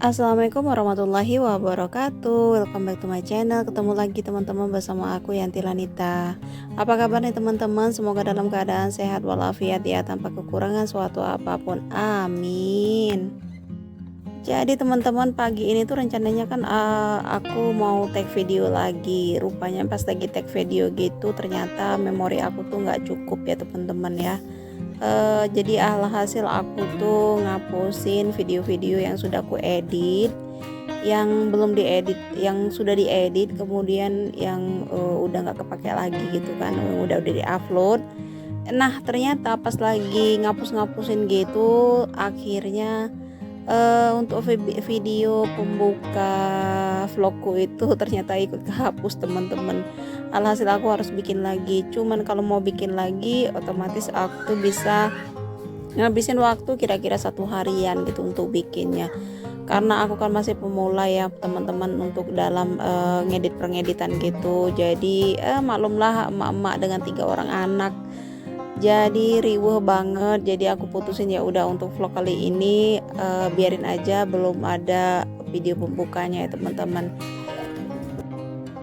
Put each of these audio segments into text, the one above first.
Assalamualaikum warahmatullahi wabarakatuh. Welcome back to my channel. Ketemu lagi teman-teman bersama aku Yanti Lanita. Apa kabar nih teman-teman? Semoga dalam keadaan sehat walafiat ya, tanpa kekurangan suatu apapun. Amin. Jadi teman-teman, pagi ini tuh rencananya kan aku mau take video lagi. Rupanya pas lagi take video gitu ternyata memori aku tuh nggak cukup ya teman-teman ya. Jadi alhasil aku tuh ngapusin video-video yang sudah aku edit, yang belum diedit, yang sudah diedit, kemudian yang udah nggak kepake lagi gitu kan, udah diupload. Nah ternyata pas lagi ngapus-ngapusin gitu, akhirnya untuk video pembuka vlogku itu ternyata ikut kehapus teman-teman. Alhasil aku harus bikin lagi. Cuman kalau mau bikin lagi otomatis aku tuh bisa ngabisin waktu kira-kira 1 harian gitu untuk bikinnya. Karena aku kan masih pemula ya teman-teman untuk dalam ngedit pengeditan gitu. Jadi maklumlah emak-emak dengan 3 orang anak. Jadi riweh banget. Jadi aku putusin ya udah untuk vlog kali ini biarin aja, belum ada video pembukanya ya teman-teman.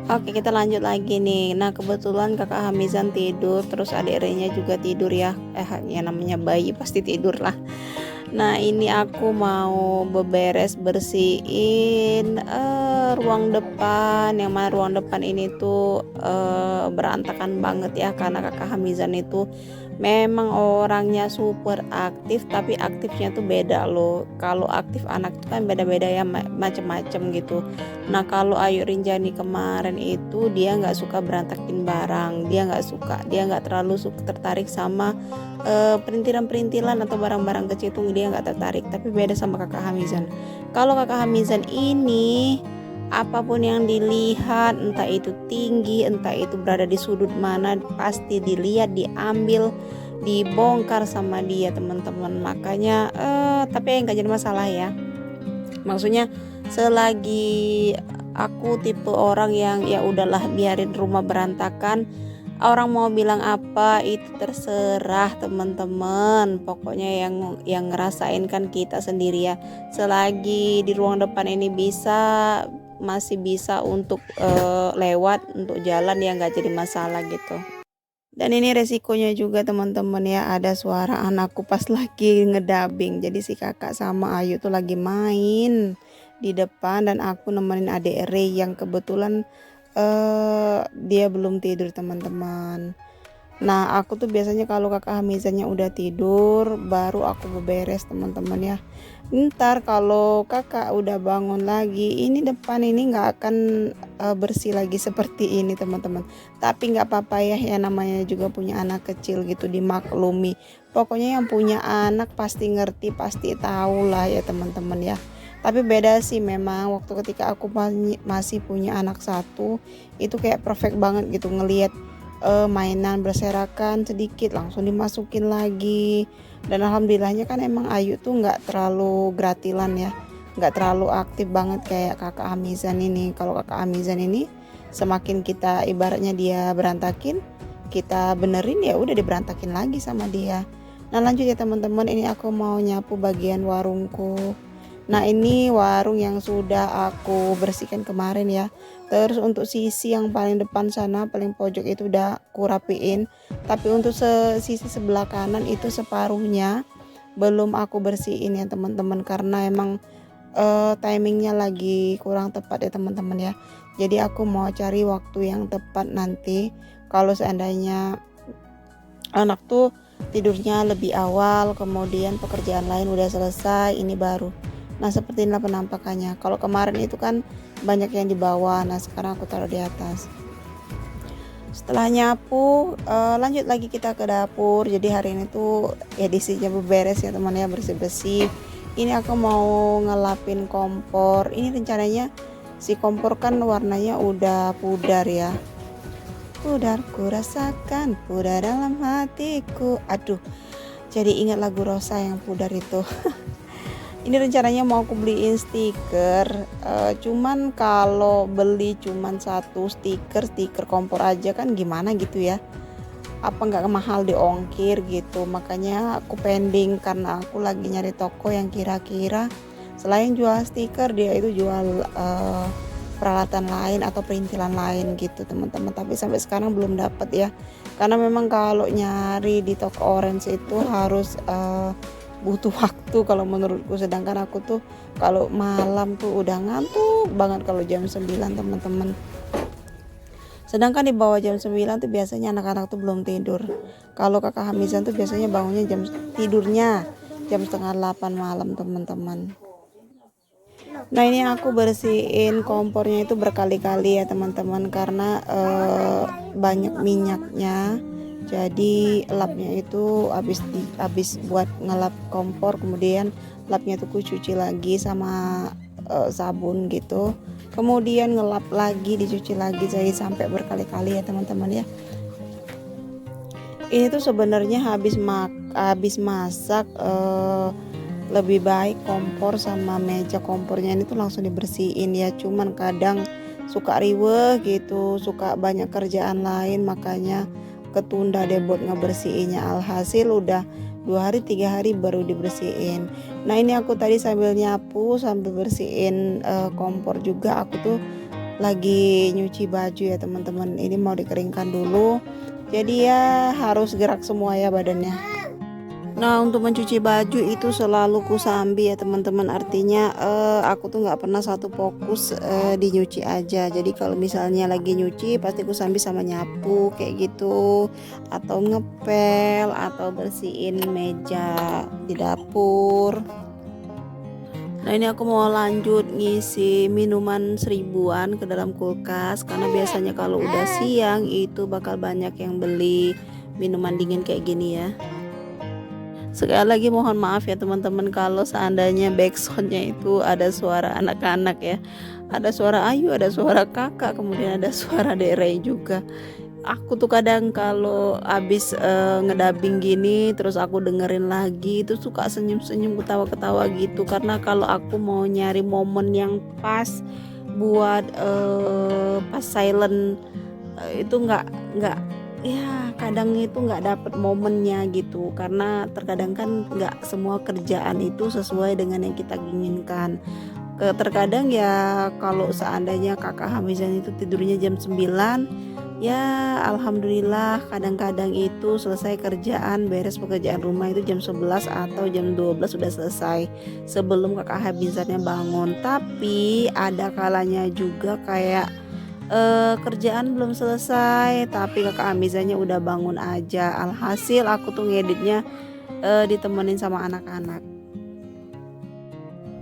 Oke, kita lanjut lagi nih. Nah kebetulan kakak Hamizan tidur, terus adik Renya juga tidur ya. Ya namanya bayi pasti tidur lah. Nah ini aku mau beberes bersihin ruang depan. Yang mana ruang depan ini tuh berantakan banget ya, karena kakak Hamizan itu memang orangnya super aktif, tapi aktifnya tuh beda loh. Kalau aktif anak itu kan beda-beda ya, macem-macem gitu. Nah kalau Ayu Rinjani kemarin itu dia nggak suka berantakin barang, dia nggak terlalu tertarik sama perintilan-perintilan atau barang-barang kecil itu dia nggak tertarik. Tapi beda sama kakak Hamizan. Kalau kakak Hamizan ini apapun yang dilihat, entah itu tinggi, entah itu berada di sudut mana, pasti dilihat, diambil, dibongkar sama dia teman-teman. Makanya tapi nggak jadi masalah ya. Maksudnya selagi aku tipe orang yang ya udahlah biarin rumah berantakan, orang mau bilang apa itu terserah teman-teman. Pokoknya yang ngerasain kan kita sendiri ya. Selagi di ruang depan ini masih bisa untuk lewat, untuk jalan ya nggak jadi masalah gitu. Dan ini resikonya juga teman-teman ya, ada suara anakku pas lagi ngedabing. Jadi si kakak sama Ayu tuh lagi main di depan dan aku nemenin adik Rey yang kebetulan dia belum tidur teman-teman. Nah aku tuh biasanya kalau kakak Hamizannya udah tidur baru aku beberes teman-teman ya. Ntar kalau kakak udah bangun lagi, ini depan ini nggak akan bersih lagi seperti ini teman-teman. Tapi nggak apa-apa ya, ya namanya juga punya anak kecil gitu, dimaklumi. Pokoknya yang punya anak pasti ngerti, pasti tahu lah ya teman-teman ya. Tapi beda sih memang waktu ketika aku masih punya anak satu, itu kayak perfect banget gitu ngelihat mainan berserakan sedikit langsung dimasukin lagi. Dan alhamdulillahnya kan emang Ayu tuh nggak terlalu gratilan ya, nggak terlalu aktif banget kayak kakak Hamizan ini. Kalau kakak Hamizan ini semakin kita ibaratnya dia berantakin, kita benerin ya udah diberantakin lagi sama dia. Nah lanjut ya teman-teman, ini aku mau nyapu bagian warungku. Nah ini warung yang sudah aku bersihkan kemarin ya. Terus untuk sisi yang paling depan sana, paling pojok itu udah aku rapiin. Tapi untuk sisi sebelah kanan itu separuhnya belum aku bersihin ya teman-teman. Karena emang timingnya lagi kurang tepat ya teman-teman ya. Jadi aku mau cari waktu yang tepat nanti. Kalau seandainya anak tuh tidurnya lebih awal, kemudian pekerjaan lain udah selesai, ini baru. Nah seperti inilah penampakannya. Kalau kemarin itu kan banyak yang di bawah, nah sekarang aku taruh di atas. Setelah nyapu lanjut lagi kita ke dapur. Jadi hari ini tuh edisinya beberes ya teman ya, bersih-bersih. Ini aku mau ngelapin kompor. Ini rencananya si kompor kan warnanya udah pudar ya. Pudar ku rasakan, pudar dalam hatiku. Aduh, jadi ingat lagu Rosa yang pudar itu. Ini rencananya mau aku beliin stiker, cuman kalau beli cuman satu stiker kompor aja kan gimana gitu ya, apa nggak mahal di ongkir gitu. Makanya aku pending karena aku lagi nyari toko yang kira-kira Selain jual stiker, dia itu jual peralatan lain atau perintilan lain gitu teman-teman, tapi sampai sekarang belum dapat ya, karena memang kalau nyari di toko orange itu harus butuh waktu kalau menurutku. Sedangkan aku tuh kalau malam tuh udah ngantuk banget kalau jam 9 teman-teman. Sedangkan di bawah jam 9 tuh biasanya anak-anak tuh belum tidur. Kalau kakak Hamizan tuh biasanya bangunnya tidurnya jam setengah 8 malam teman-teman. Nah ini aku bersihin kompornya itu berkali-kali ya teman-teman, karena banyak minyaknya. Jadi lapnya itu habis buat ngelap kompor, kemudian lapnya tuh aku cuci lagi sama sabun gitu, kemudian ngelap lagi, dicuci lagi, jadi sampai berkali-kali ya teman-teman ya. Ini tuh sebenarnya habis masak lebih baik kompor sama meja kompornya ini tuh langsung dibersihin ya, cuman kadang suka riweh gitu, suka banyak kerjaan lain, makanya ketunda deh buat ngebersihinnya. Alhasil udah 2 hari 3 hari baru dibersihin. Nah ini aku tadi sambil nyapu sambil bersihin kompor juga, aku tuh lagi nyuci baju ya teman-teman. Ini mau dikeringkan dulu, jadi ya harus gerak semua ya badannya. Nah untuk mencuci baju itu selalu kusambi ya teman-teman, artinya aku tuh nggak pernah satu fokus di nyuci aja. Jadi kalau misalnya lagi nyuci pasti kusambi sama nyapu kayak gitu, atau ngepel, atau bersihin meja di dapur. Nah ini aku mau lanjut ngisi minuman 1000-an ke dalam kulkas, karena biasanya kalau udah siang itu bakal banyak yang beli minuman dingin kayak gini ya. Sekali lagi mohon maaf ya teman-teman kalau seandainya backsoundnya itu ada suara anak-anak ya, ada suara Ayu, ada suara kakak, kemudian ada suara Dere juga. Aku tuh kadang kalau abis ngedabing gini terus aku dengerin lagi itu suka senyum-senyum, ketawa-ketawa gitu, karena kalau aku mau nyari momen yang pas buat pas silent itu nggak ya, kadang itu nggak dapet momennya gitu, karena terkadang kan nggak semua kerjaan itu sesuai dengan yang kita inginkan. Terkadang ya kalau seandainya kakak Hamizan itu tidurnya jam 9, ya alhamdulillah kadang-kadang itu selesai kerjaan, beres pekerjaan rumah itu jam 11 atau jam 12 sudah selesai sebelum kakak Hamizannya bangun. Tapi ada kalanya juga kayak kerjaan belum selesai tapi kakak Hamizannya udah bangun aja. Alhasil aku tuh ngeditnya ditemenin sama anak-anak.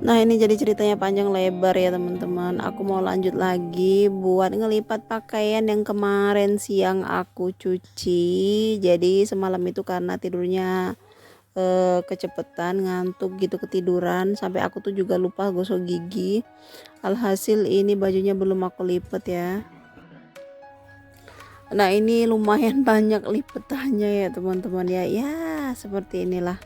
Nah ini jadi ceritanya panjang lebar ya teman-teman. Aku mau lanjut lagi buat ngelipat pakaian yang kemarin siang aku cuci. Jadi semalam itu karena tidurnya kecepetan, ngantuk gitu, ketiduran, sampai aku tuh juga lupa gosok gigi. Alhasil ini bajunya belum aku lipat ya. Nah ini lumayan banyak lipetannya ya teman-teman ya. Ya seperti inilah.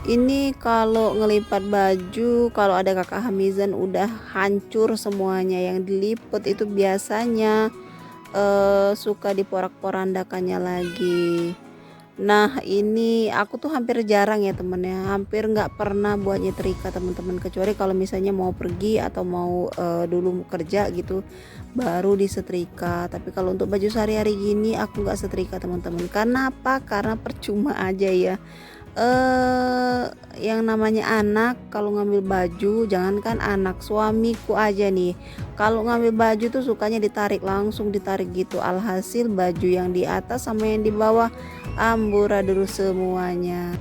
Ini kalau ngelipat baju, kalau ada kakak Hamizan udah hancur semuanya. Yang dilipet itu biasanya suka diporak-porandakannya lagi. Nah ini aku tuh hampir jarang ya temennya, hampir nggak pernah buat nyetrika teman-teman, kecuali kalau misalnya mau pergi atau mau dulu kerja gitu baru disetrika. Tapi kalau untuk baju sehari-hari gini aku nggak setrika teman-teman. Karena apa? Karena percuma aja ya. Yang namanya anak kalau ngambil baju, jangankan anak, suamiku aja nih kalau ngambil baju tuh sukanya ditarik, langsung ditarik gitu. Alhasil baju yang di atas sama yang di bawah amburadul semuanya.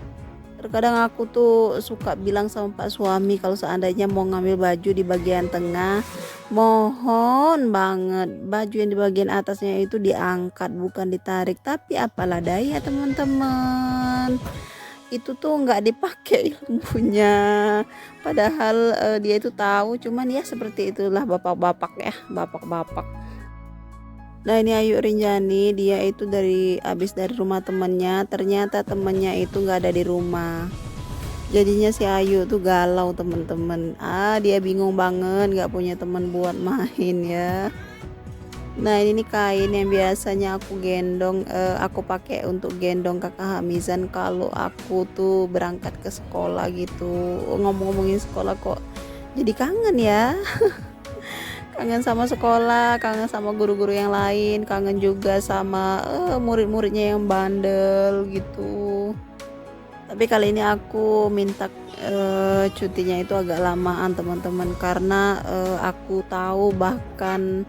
Terkadang aku tuh suka bilang sama Pak suami kalau seandainya mau ngambil baju di bagian tengah, mohon banget baju yang di bagian atasnya itu diangkat bukan ditarik. Tapi apalah daya teman-teman, itu tuh nggak dipakai ilmunya, padahal dia itu tahu, cuman ya seperti itulah bapak-bapak ya, bapak-bapak. Nah ini Ayu Rinjani, dia itu habis dari rumah temennya, ternyata temennya itu nggak ada di rumah. Jadinya si Ayu tuh galau temen-temen, dia bingung banget nggak punya teman buat main ya. Nah ini nih kain yang biasanya aku gendong, aku pakai untuk gendong kakak Hamizan kalau aku tuh berangkat ke sekolah gitu. Ngomong-ngomongin sekolah kok jadi kangen ya. Kangen sama sekolah, kangen sama guru-guru yang lain, kangen juga sama murid-muridnya yang bandel gitu. Tapi kali ini aku minta cutinya itu agak lamaan teman-teman, karena aku tahu bahkan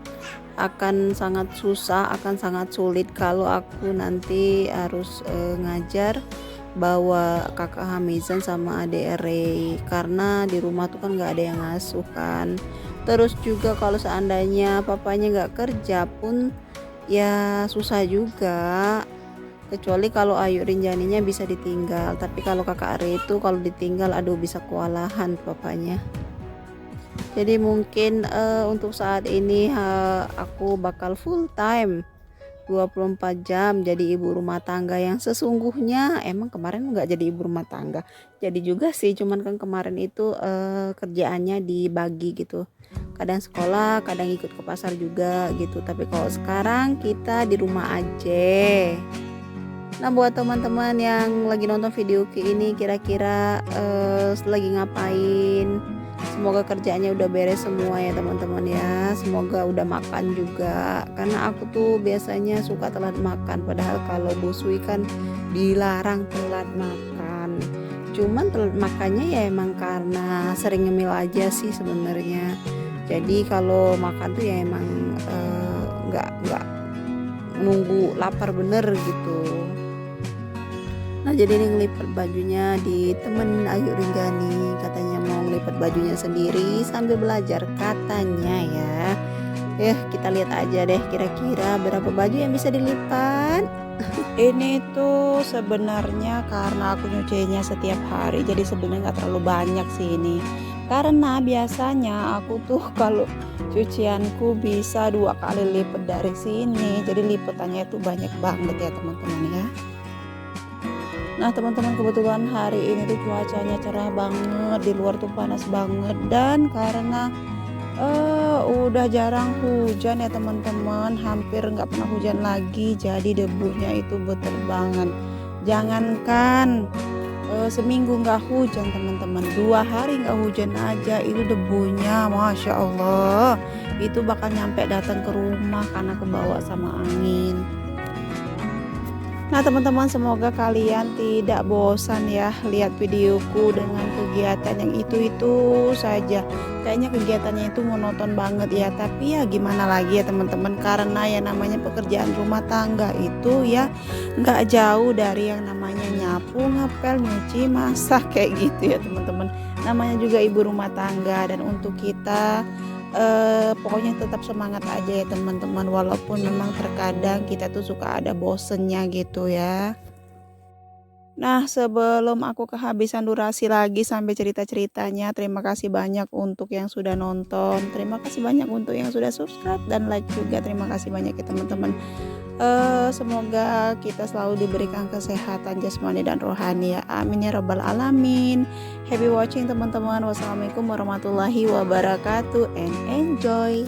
akan sangat susah, akan sangat sulit kalau aku nanti harus ngajar bawa kakak Hamizan sama adik Ray, karena di rumah tuh kan nggak ada yang ngasuh kan. Terus juga kalau seandainya papanya nggak kerja pun ya susah juga, kecuali kalau Ayu Rinjaninya bisa ditinggal. Tapi kalau kakak Ray itu kalau ditinggal aduh bisa kewalahan papanya. Jadi mungkin untuk saat ini aku bakal full time 24 jam jadi ibu rumah tangga yang sesungguhnya. Emang kemarin nggak jadi ibu rumah tangga, jadi juga sih, cuman kan kemarin itu kerjaannya dibagi gitu, kadang sekolah kadang ikut ke pasar juga gitu. Tapi kalau sekarang kita di rumah aja. Nah buat teman-teman yang lagi nonton video ini kira-kira lagi ngapain, semoga kerjaannya udah beres semua ya teman-teman ya. Semoga udah makan juga, karena aku tuh biasanya suka telat makan, padahal kalau busui kan dilarang telat makan. Cuman telat makannya ya emang karena sering ngemil aja sih sebenarnya. Jadi kalau makan tuh ya emang nggak nunggu lapar bener gitu. Nah jadi ini ngelipat bajunya di temen Ayu Rinjani, katanya mau ngelipat bajunya sendiri sambil belajar katanya ya. Kita lihat aja deh kira-kira berapa baju yang bisa dilipat. Ini tuh sebenarnya karena aku nyucinya setiap hari, jadi sebenarnya nggak terlalu banyak sih ini. Karena biasanya aku tuh kalau cucianku bisa 2 kali lipat dari sini, jadi lipatannya itu banyak banget ya teman-teman ya. Nah teman-teman, kebetulan hari ini tuh cuacanya cerah banget, di luar tuh panas banget, dan karena udah jarang hujan ya teman-teman, hampir nggak pernah hujan lagi, jadi debunya itu berterbangan. Jangankan seminggu nggak hujan teman-teman, 2 hari nggak hujan aja itu debunya Masya Allah itu bakal nyampe datang ke rumah karena kebawa sama angin. Nah teman-teman, semoga kalian tidak bosan ya lihat videoku dengan kegiatan yang itu-itu saja. Kayaknya kegiatannya itu monoton banget ya, tapi ya gimana lagi ya teman-teman, karena yang namanya pekerjaan rumah tangga itu ya nggak jauh dari yang namanya nyapu, ngepel, nyuci, masak kayak gitu ya teman-teman. Namanya juga ibu rumah tangga, dan untuk kita pokoknya tetap semangat aja ya teman-teman, walaupun memang terkadang kita tuh suka ada bosennya gitu ya. Nah sebelum aku kehabisan durasi lagi sampai cerita-ceritanya, terima kasih banyak untuk yang sudah nonton, terima kasih banyak untuk yang sudah subscribe dan like juga, terima kasih banyak ya teman-teman. Semoga kita selalu diberikan kesehatan jasmani dan rohani ya, amin ya rabbal alamin. Happy watching teman-teman, wassalamualaikum warahmatullahi wabarakatuh, and enjoy.